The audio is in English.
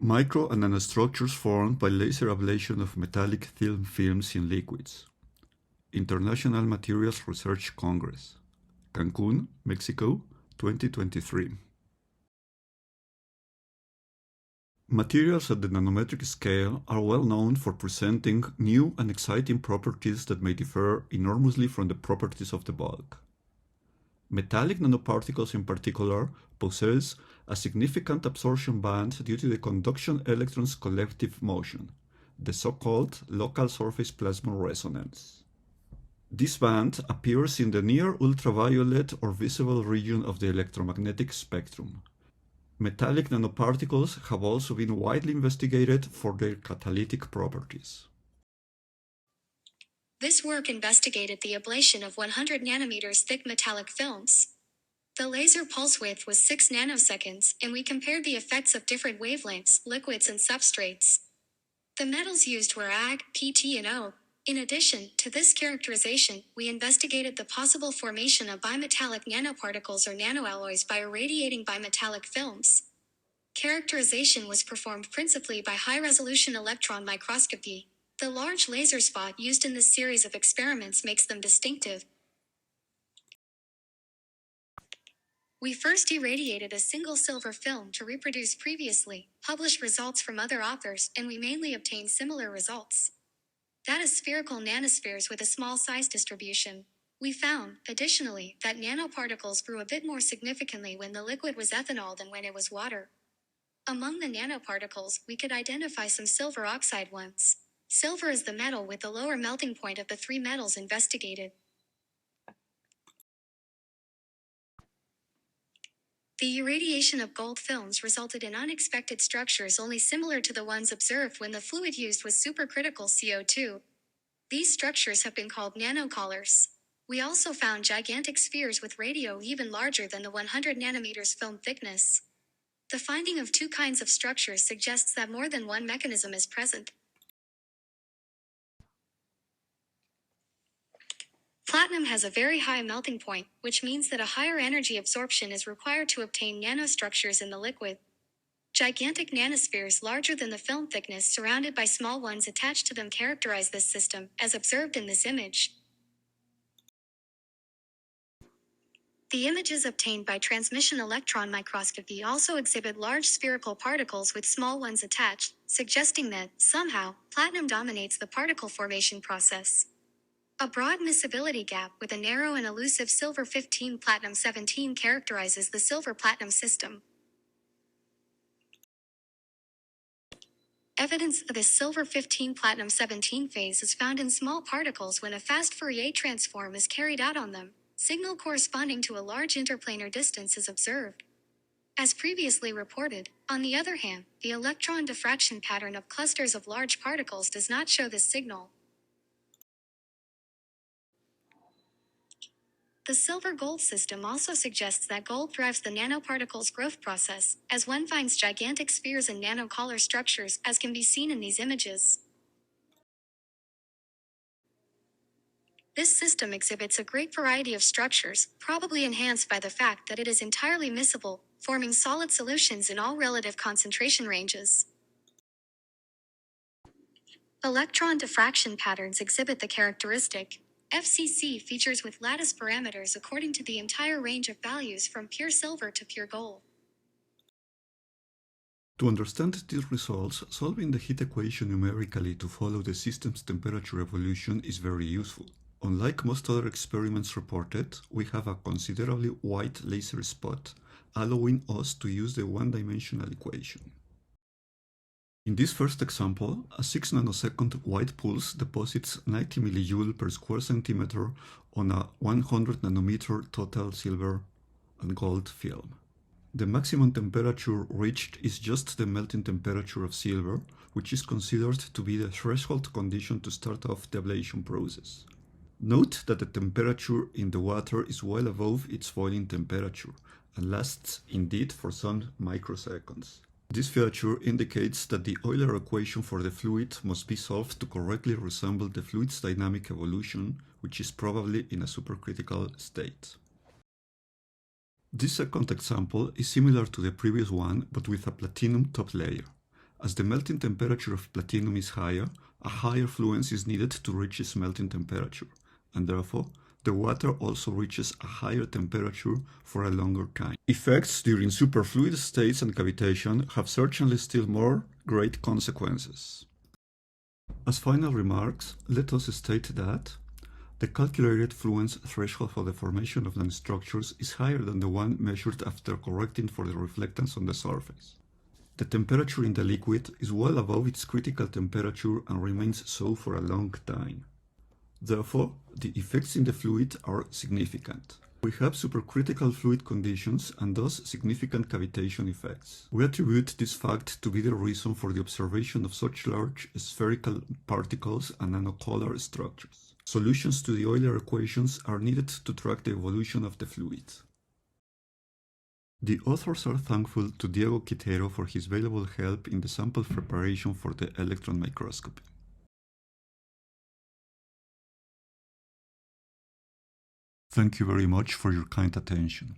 Micro and nanostructures formed by laser ablation of metallic thin films in liquids. International Materials Research Congress, Cancun, Mexico, 2023. Materials at the nanometric scale are well known for presenting new and exciting properties that may differ enormously from the properties of the bulk. Metallic nanoparticles in particular possess a significant absorption band due to the conduction electrons' collective motion, the so-called local surface plasmon resonance. This band appears in the near ultraviolet or visible region of the electromagnetic spectrum. Metallic nanoparticles have also been widely investigated for their catalytic properties. This work investigated the ablation of 100 nanometers thick metallic films. The laser pulse width was 6 nanoseconds, and we compared the effects of different wavelengths, liquids, and substrates. The metals used were Ag, PT, and O. In addition to this characterization, we investigated the possible formation of bimetallic nanoparticles or nanoalloys by irradiating bimetallic films. Characterization was performed principally by high-resolution electron microscopy. The large laser spot used in this series of experiments makes them distinctive. We first irradiated a single silver film to reproduce previously published results from other authors, and we mainly obtained similar results. That is spherical nanospheres with a small size distribution. We found, additionally, that nanoparticles grew a bit more significantly when the liquid was ethanol than when it was water. Among the nanoparticles, we could identify some silver oxide ones. Silver is the metal with the lower melting point of the three metals investigated. The irradiation of gold films resulted in unexpected structures only similar to the ones observed when the fluid used was supercritical CO2. These structures have been called nanocollars. We also found gigantic spheres with radio even larger than the 100 nanometers film thickness. The finding of two kinds of structures suggests that more than one mechanism is present. Platinum has a very high melting point, which means that a higher energy absorption is required to obtain nanostructures in the liquid. Gigantic nanospheres larger than the film thickness surrounded by small ones attached to them characterize this system, as observed in this image. The images obtained by transmission electron microscopy also exhibit large spherical particles with small ones attached, suggesting that, somehow, platinum dominates the particle formation process. A broad miscibility gap with a narrow and elusive silver-15 platinum-17 characterizes the silver-platinum system. Evidence of this silver-15 platinum-17 phase is found in small particles when a fast Fourier transform is carried out on them. Signal corresponding to a large interplanar distance is observed. As previously reported, on the other hand, the electron diffraction pattern of clusters of large particles does not show this signal. The silver-gold system also suggests that gold drives the nanoparticles' growth process, as one finds gigantic spheres and nanocollar structures, as can be seen in these images. This system exhibits a great variety of structures, probably enhanced by the fact that it is entirely miscible, forming solid solutions in all relative concentration ranges. Electron diffraction patterns exhibit the characteristic FCC features with lattice parameters according to the entire range of values from pure silver to pure gold. To understand these results, solving the heat equation numerically to follow the system's temperature evolution is very useful. Unlike most other experiments reported, we have a considerably wide laser spot, allowing us to use the one-dimensional equation. In this first example, a 6 nanosecond wide pulse deposits 90 millijoule per square centimeter on a 100 nanometer total silver and gold film. The maximum temperature reached is just the melting temperature of silver, which is considered to be the threshold condition to start off the ablation process. Note that the temperature in the water is well above its boiling temperature and lasts indeed for some microseconds. This feature indicates that the Euler equation for the fluid must be solved to correctly resemble the fluid's dynamic evolution, which is probably in a supercritical state. This second example is similar to the previous one, but with a platinum top layer. As the melting temperature of platinum is higher, a higher fluence is needed to reach its melting temperature, and therefore, the water also reaches a higher temperature for a longer time. Effects during superfluid states and cavitation have certainly still more great consequences. As final remarks, let us state that the calculated fluence threshold for the formation of nanostructures is higher than the one measured after correcting for the reflectance on the surface. The temperature in the liquid is well above its critical temperature and remains so for a long time. Therefore, the effects in the fluid are significant. We have supercritical fluid conditions and thus significant cavitation effects. We attribute this fact to be the reason for the observation of such large spherical particles and nanocolor structures. Solutions to the Euler equations are needed to track the evolution of the fluid. The authors are thankful to Diego Quitero for his valuable help in the sample preparation for the electron microscopy. Thank you very much for your kind attention.